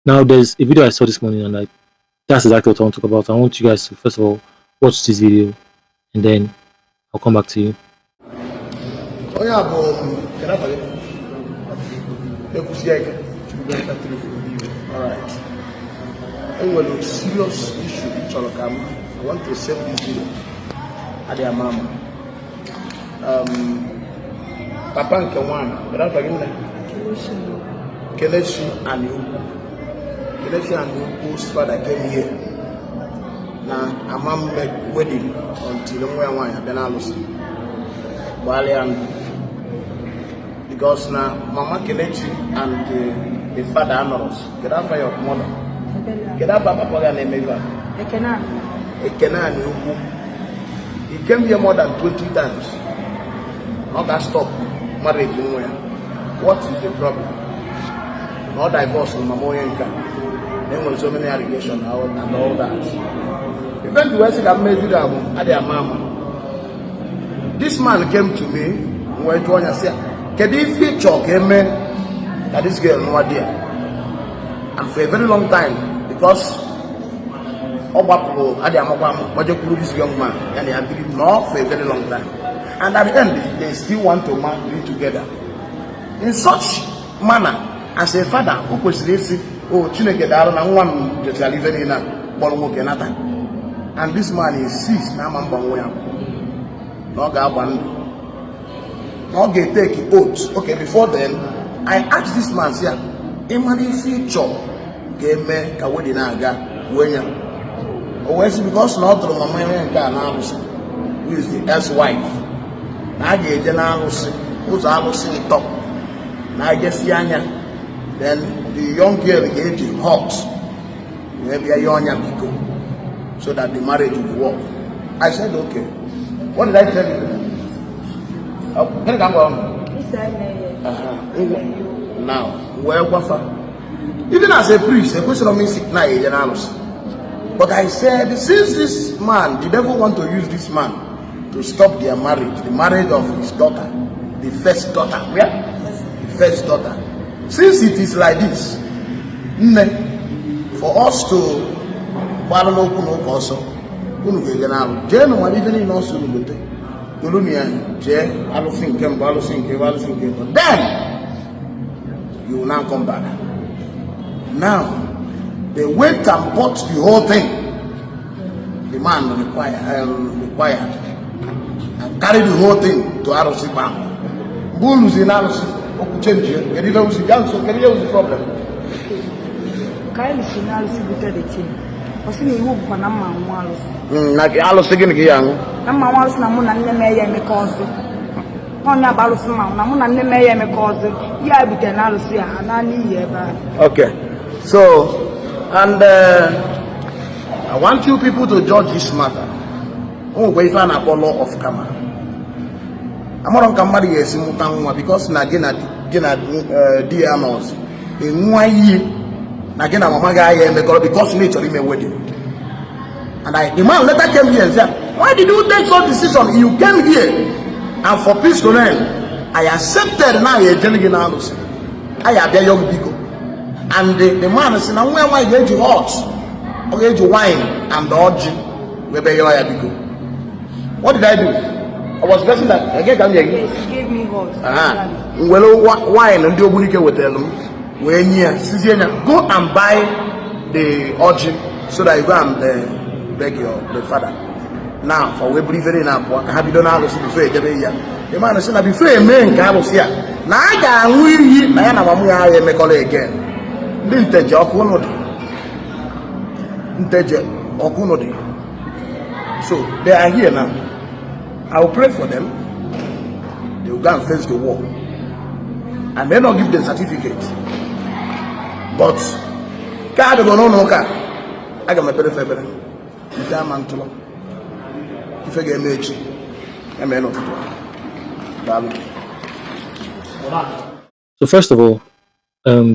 Now, there's a video I saw this morning, and like that's exactly what I want to talk about. I want you guys to first of all watch this video, and then I'll come back to you. Oh yeah, can I forget? All right. Anyway, a serious issue in Cholokam. I want to save this video. Adia mama. Papa and Kawan, can I forget? Kelechi and you. Kelechi and you whose father came here. Now, a mom made wedding until the way I want to because now Mama Kelechi and the father Anoros, get up for your mother. Get up, Papa, and Emeva. Ekena. He came here more than 20 times. Not that stop marriage nowhere. What is the problem? No divorce in Mamoyenka. Then was so many allegations and all that. Even the West have made it at their mama. This man came to me when I said, can you feature that this girl no idea? And for a very long time, because this young man and they agreed not for a very long time. And at the end, they still want to be together. In such manner, as a father, who was this, oh, Chineke Daron and one just living in a Bolwokenata. And this man insists, Namambawam. No Gaban. No get take oath. Okay, before then, I asked this man, say, Imani future game Kawadinaga, Wenya. Oh, because not to Mama who is the ex-wife. Now get generals who's almost top. Now I guess Yanya. Then the young girl gave the hot. Maybe a young Biko. So that the marriage will work. I said, okay. What did I tell you? Now, where was I? Even as a priest, a question of me sick now, but I said, since this man, the devil want to use this man to stop their marriage, the marriage of his daughter, the first daughter, the first daughter. Since it is like this, for us to also, then you will now come back. Now they went and bought the whole thing. The man required and carried the whole thing to ROC Bank. Bulls in ROC, change it. Can you use the problem? Like I was thinking young. Okay, so and I want you people to judge this matter. Oh, we find a law of Kama. I'm not going to yes, because Nagina Diamos in 1 year. Nagina Mamaga because nature in a wedding. And the man later came here and said, why did you take such decision? You came here and for peace to reign. I accepted now a gentleman. I have a young people. And the man said, now where am I going to hot? I'm going to wine and the orgy. What did I do? I was guessing that again. Yes, he gave me hot. Well, wine and do with them. When you go and buy the orgy so that you go and beg the father. Now, for we believe in what have you done all this before the man said, before a man comes here. Now I can we man of Amuya make all again. Didn't take your Okunodi. So they are here now. I will pray for them. They will go and face the war. I may not give them certificate. But God will not know. I got my better favor. If I get married, I may not. So first of all,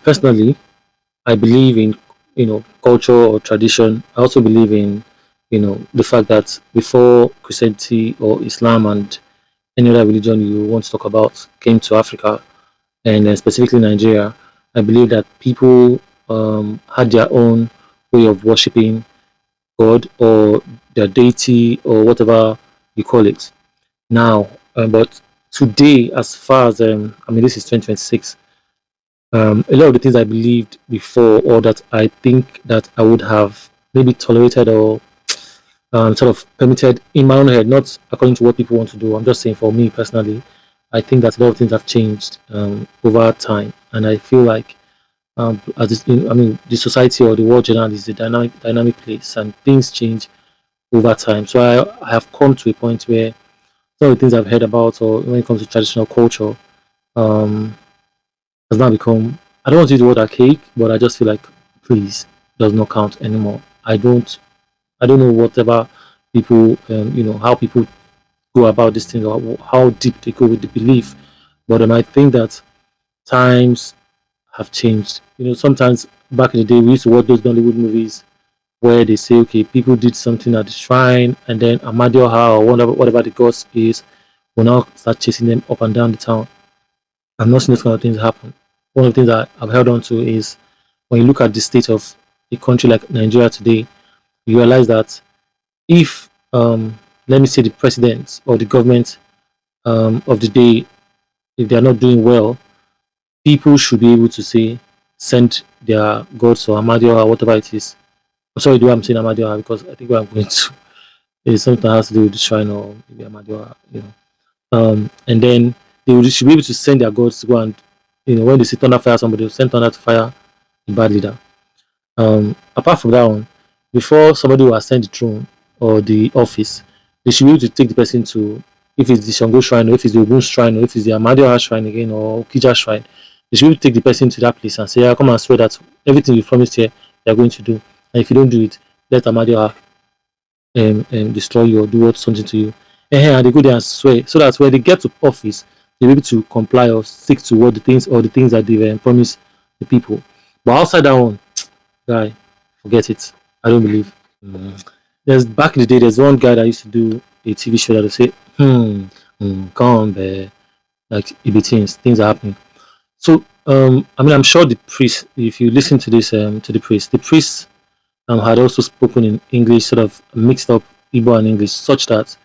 personally, I believe in culture or tradition. I also believe in the fact that before Christianity or Islam and any other religion you want to talk about came to Africa and specifically Nigeria, I believe that people had their own way of worshiping God or their deity or whatever you call it. Now, but today, as far as I mean, this is 2026. A lot of the things I believed before, or that I think that I would have maybe tolerated or sort of permitted in my own head, not according to what people want to do. I'm just saying for me personally, I think that a lot of things have changed over time, and I feel like as this, I mean, the society or the world generally is a dynamic place, and things change over time. So I have come to a point where some of the things I've heard about, or when it comes to traditional culture, um, has now become, I don't want to use the word archaic, but I just feel like please does not count anymore. I don't know whatever people how people go about this thing or how deep they go with the belief, but I think that times have changed. Sometimes back in the day we used to watch those Nollywood movies where they say, okay, people did something at the shrine, and then Amadioha or whatever the gods is will now start chasing them up and down the town. I'm not seeing those kind of things happen. One of the things that I've held on to is when you look at the state of a country like Nigeria today, you realize that if let me say the president or the government of the day, if they are not doing well, people should be able to say send their gods or Amadio or whatever it is. I'm sorry, do I'm saying Amadio because I think where I'm going to is something that has to do with the shrine or maybe Amadio. And then should be able to send their gods to go and when they see thunder fire somebody, they'll send thunder to fire a bad leader. Apart from that one, before somebody will ascend the throne or the office, they should be able to take the person to, if it's the Shango shrine, or if it's the Ogun shrine, or if it's the Amadioha shrine again, or Kija shrine, they should be able to take the person to that place and say, yeah, come and swear that everything you promised here, you're going to do. And if you don't do it, let Amadioha destroy you or do something to you. And they go there and swear, so that when they get to office, they're able to comply or stick to what the things that they've promised the people. But outside that one, guy, forget it. I don't believe. There's back in the day, there's one guy that used to do a TV show that would say, come on, bear. Like it be things are happening. So I mean, I'm sure the priest, if you listen to this to the priest had also spoken in English, sort of mixed up Igbo and English, such that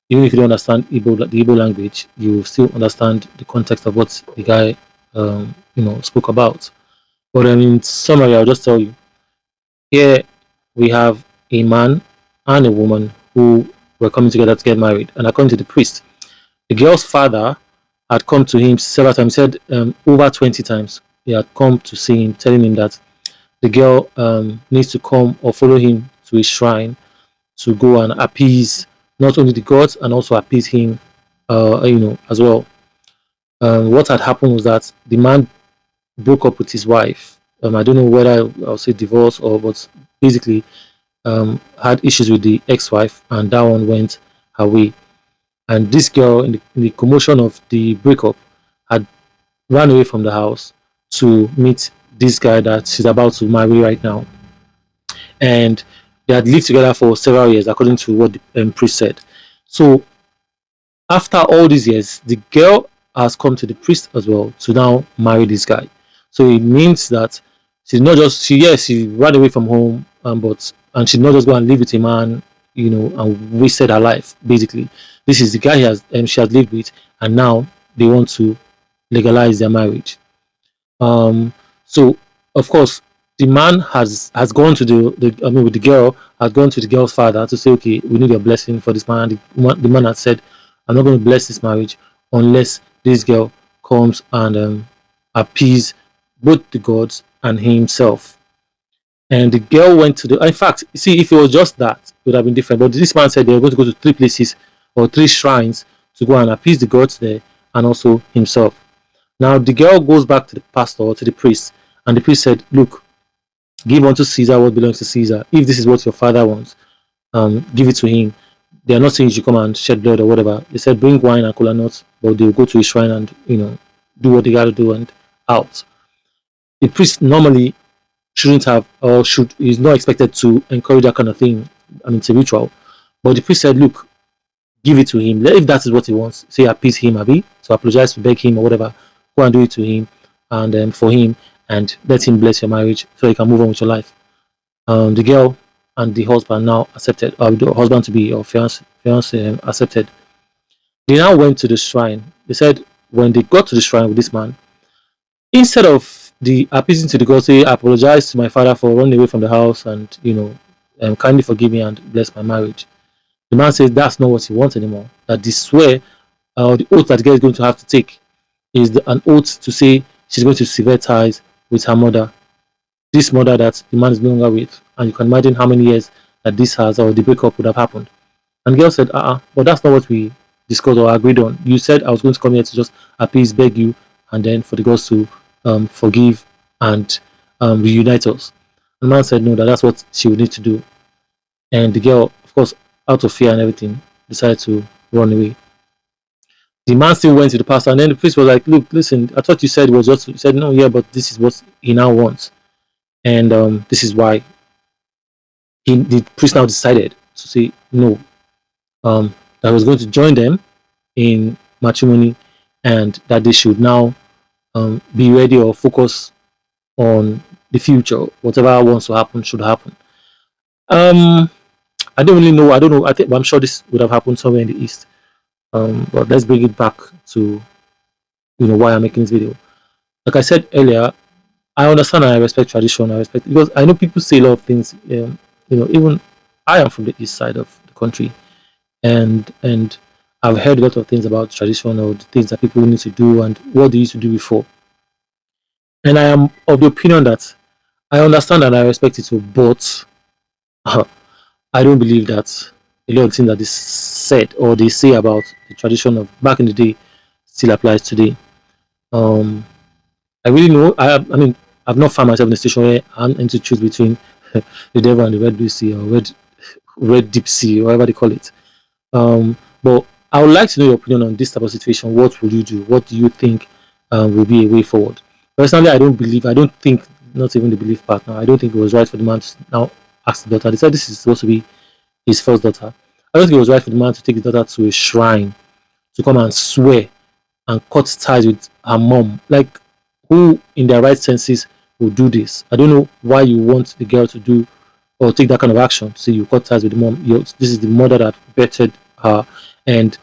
even if you don't understand the Igbo language, you still understand the context of what the guy spoke about. But in summary, I'll just tell you. Here we have a man and a woman who were coming together to get married. And according to the priest, the girl's father had come to him several times, said over 20 times. He had come to see him, telling him that the girl needs to come or follow him to his shrine to go and appease not only the gods and also appease him, as well. What had happened was that the man broke up with his wife. I don't know whether I'll say divorce or, but basically had issues with the ex-wife, and that one went her way. And this girl, in the commotion of the breakup, had ran away from the house to meet this guy that she's about to marry right now. And they had lived together for several years, according to what the priest said. So after all these years, the girl has come to the priest as well to now marry this guy. So it means that she's not just she ran away from home, but and she did not just go and live with a man, and wasted her life. Basically, this is the guy she has lived with, and now they want to legalize their marriage. So of course, the man has gone to the I mean, with the girl has gone to the girl's father to say, okay, we need your blessing for this man. The man has said, I'm not going to bless this marriage unless this girl comes and appease both the gods and himself. And the girl went to the. In fact, see, if it was just that, it would have been different. But this man said they were going to go to three places or three shrines to go and appease the gods there and also himself. Now the girl goes back to the pastor or to the priest, and the priest said, "Look, give unto Caesar what belongs to Caesar. If this is what your father wants, give it to him. They are not saying you should come and shed blood or whatever. They said bring wine and cola nuts, but they will go to his shrine and do what they got to do and out. The priest normally shouldn't have or should is not expected to encourage that kind of thing. I mean, it's a ritual. But the priest said, look, give it to him. If that is what he wants, say appease him, Abi, so apologize to beg him or whatever. Go and do it to him and for him. and let him bless your marriage so you can move on with your life. The girl and the husband now accepted, or the husband to be or fiance accepted. They now went to the shrine. They said when they got to the shrine with this man, instead of the appeasing to the God, say, I apologize to my father for running away from the house and, kindly forgive me and bless my marriage. The man says that's not what he wants anymore. That the swear or the oath that the girl is going to have to take is an oath to say she's going to sever ties with her mother. This mother that the man is no longer with. And you can imagine how many years that this has or the breakup would have happened. And the girl said, but that's not what we discussed or agreed on. You said I was going to come here to just appease, beg you, and then for the girls to forgive and reunite us. And the man said no, that's what she would need to do. And the girl, of course, out of fear and everything, decided to run away. The man still went to the pastor, and then the priest was like, "Look, listen, I thought you said it was just." He said, "No, yeah, but this is what he now wants, and this is why." The priest now decided to say no, that he was going to join them in matrimony, and that they should now be ready or focus on the future. Whatever wants to happen should happen. Um, I don't really know. I don't know. I'm sure this would have happened somewhere in the east. But let's bring it back to why I'm making this video. Like I said earlier, I understand and I respect tradition. I respect because I know people say a lot of things. Even I am from the east side of the country, and I've heard a lot of things about tradition or the things that people need to do and what they used to do before. And I am of the opinion that I understand and I respect it too, but I don't believe that a lot of things that is said or they say about the tradition of back in the day still applies today. Um, I really know. I mean, I've not found myself in a situation where I'm going to choose between the devil and the red blue sea or red deep sea, or whatever they call it. But I would like to know your opinion on this type of situation. What would you do? What do you think will be a way forward? Personally, I don't think, not even the belief partner, I don't think it was right for the man to now ask the daughter. They said this is supposed to be his first daughter. I don't think it was right for the man to take the daughter to a shrine to come and swear and cut ties with her mom. Like, who in their right senses will do this? I don't know why you want the girl to do or take that kind of action. So you cut ties with the mom. This is the mother that bettered her, and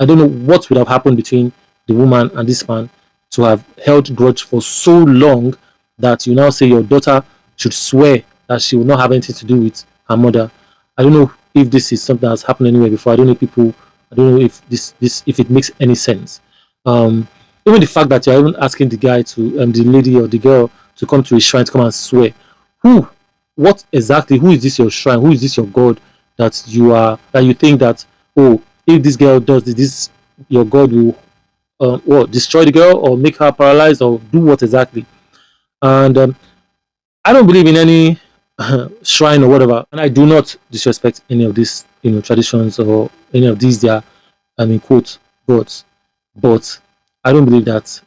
I don't know what would have happened between the woman and this man to have held grudge for so long that you now say your daughter should swear that she will not have anything to do with her mother. I don't know if this is something that's happened anywhere before. I don't know people. I don't know if this if it makes any sense. Um, Even the fact that you're even asking the guy to the lady or the girl to come to a shrine to come and swear. Who? What exactly? Who is this your shrine? Who is this your god that you think that, oh, if this girl does this, your god will destroy the girl or make her paralyzed or do what exactly? And I don't believe in any shrine or whatever, and I do not disrespect any of these traditions or any of these their quote gods, but I don't believe that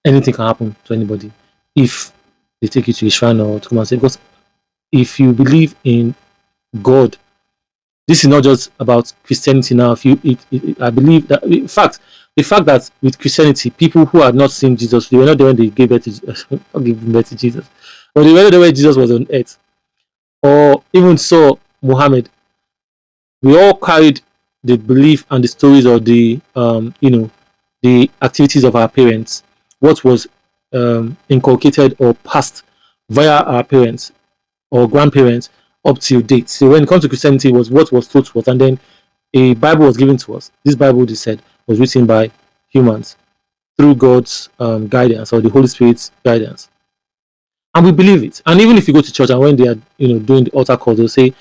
anything can happen to anybody if they take you to a shrine or to come and say, because if you believe in God, this is not just about Christianity now. If you, I believe that, in fact, the fact that with Christianity, people who had not seen Jesus, they were not there when they gave birth to, not giving birth to Jesus, but they were there when Jesus was on earth, or even saw Muhammad. We all carried the belief and the stories of the activities of our parents, what was inculcated or passed via our parents or grandparents up till date. So when it comes to Christianity, it was what was taught to us, and then a Bible was given to us. This Bible, they said, was written by humans through God's guidance or the Holy Spirit's guidance, and we believe it. And even if you go to church and when they are doing the altar call, they'll say,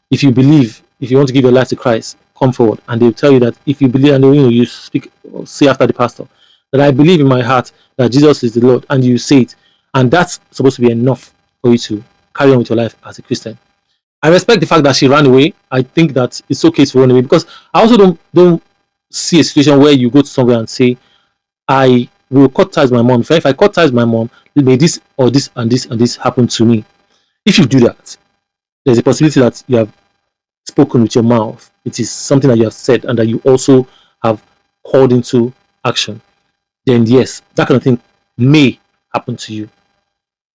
if you believe, if you want to give your life to Christ, come forward, and they'll tell you that if you believe, and you speak, say after the pastor that I believe in my heart that Jesus is the Lord, and you say it, and that's supposed to be enough for you to carry on with your life as a Christian. I respect the fact that she ran away. I think that it's okay to run away, because I also don't see a situation where you go to somewhere and say, I will cut ties with my mom. If I cut ties with my mom, may this or this and this and this happen to me. If you do that, there's a possibility that you have spoken with your mouth. It is something that you have said and that you also have called into action. Then yes, that kind of thing may happen to you.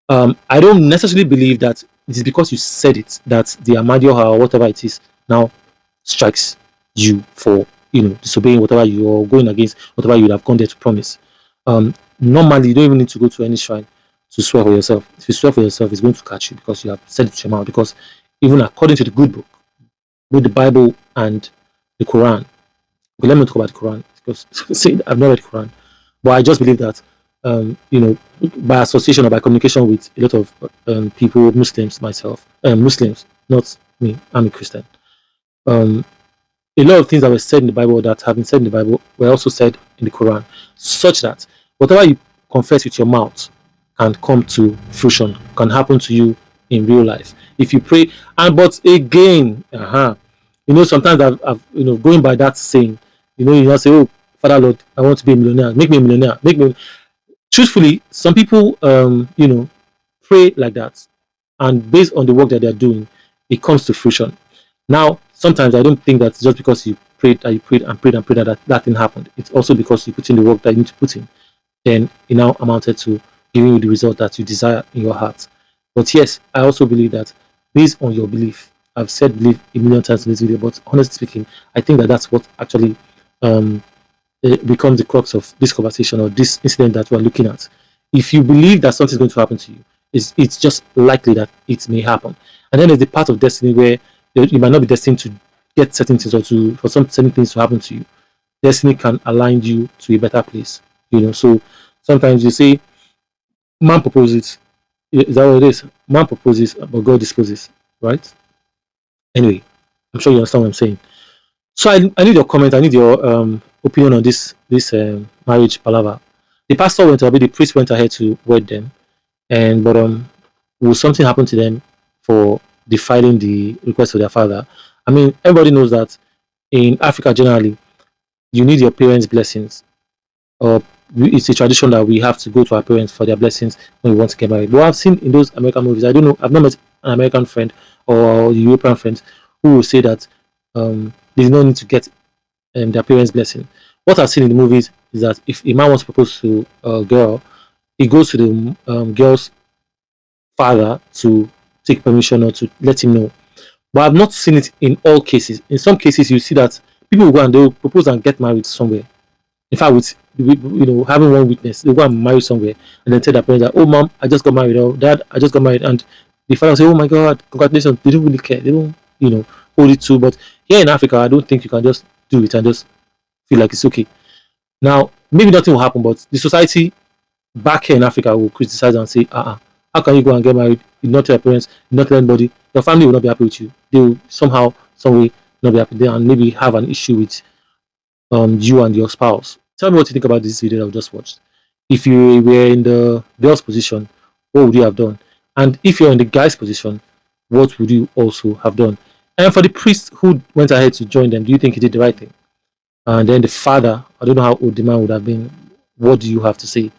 I don't necessarily believe that it is because you said it that the Amadio or whatever it is now strikes you for disobeying whatever you are going against, whatever you would have gone there to promise. Normally, you don't even need to go to any shrine to swear for yourself. If you swear for yourself, it's going to catch you because you have said it to your mouth. Because even according to the good book, with the Bible and the Quran, okay, let me talk about the Quran because see, I've not read the Quran, but I just believe that by association or by communication with a lot of people, Muslims, myself, Muslims, not me, I'm a Christian. Um, a lot of things that were said in the Bible that have been said in the Bible were also said in the Quran, such that whatever you confess with your mouth can come to fruition, can happen to you in real life. If you pray, and but again, sometimes I've going by that saying, you not say, oh, Father Lord, I want to be a millionaire, make me a millionaire, make me. Truthfully, some people, pray like that, and based on the work that they're doing, it comes to fruition. Now, sometimes I don't think that just because you prayed and prayed and prayed that thing happened. It's also because you put in the work that you need to put in. Then it now amounted to giving you the result that you desire in your heart. But yes, I also believe that based on your belief, I've said belief a million times in this video, but honestly speaking, I think that that's what actually um, becomes the crux of this conversation or this incident that we're looking at. If you believe that something's going to happen to you, it's just likely that it may happen. And then there's the part of destiny where you might not be destined to get certain things or for some certain things to happen to you. Destiny can align you to a better place. So sometimes you say, man proposes. Is that what it is? Man proposes, but God disposes, right? Anyway, I'm sure you understand what I'm saying. So I need your comment. I need your opinion on this marriage palaver. The pastor went ahead, the priest went ahead to wed them, and but will something happen to them for defiling the request of their father? I mean, everybody knows that in Africa generally, you need your parents' blessings, or it's a tradition that we have to go to our parents for their blessings when we want to get married. But I've seen in those American movies, I don't know, I've not met an American friend or European friends who will say that there's no need to get their parents' blessing. What I've seen in the movies is that if a man wants to propose to a girl, he goes to the girl's father to take permission or to let him know. But I've not seen it in all cases. In some cases, you see that people will go and they'll propose and get married somewhere. In fact, with having one witness, they go and marry somewhere and then tell their parents that, oh, mom, I just got married, or dad, I just got married, and the father will say, oh my God, congratulations. They don't really care. They don't, hold it to. But here in Africa, I don't think you can just do it and just feel like it's okay. Now, maybe nothing will happen, but the society back here in Africa will criticize and say, how can you go and get married? You not tell your parents, you not tell anybody. Your family will not be happy with you. They will somehow, some way, not be happy there and maybe have an issue with you and your spouse. Tell me what you think about this video that we just watched. If you were in the girl's position, what would you have done? And if you're in the guy's position, what would you also have done? And for the priest who went ahead to join them, do you think he did the right thing? And then the father, I don't know how old the man would have been. What do you have to say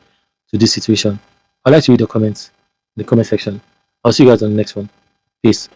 to this situation? I'd like to read your comments in the comment section. I'll see you guys on the next one. Peace.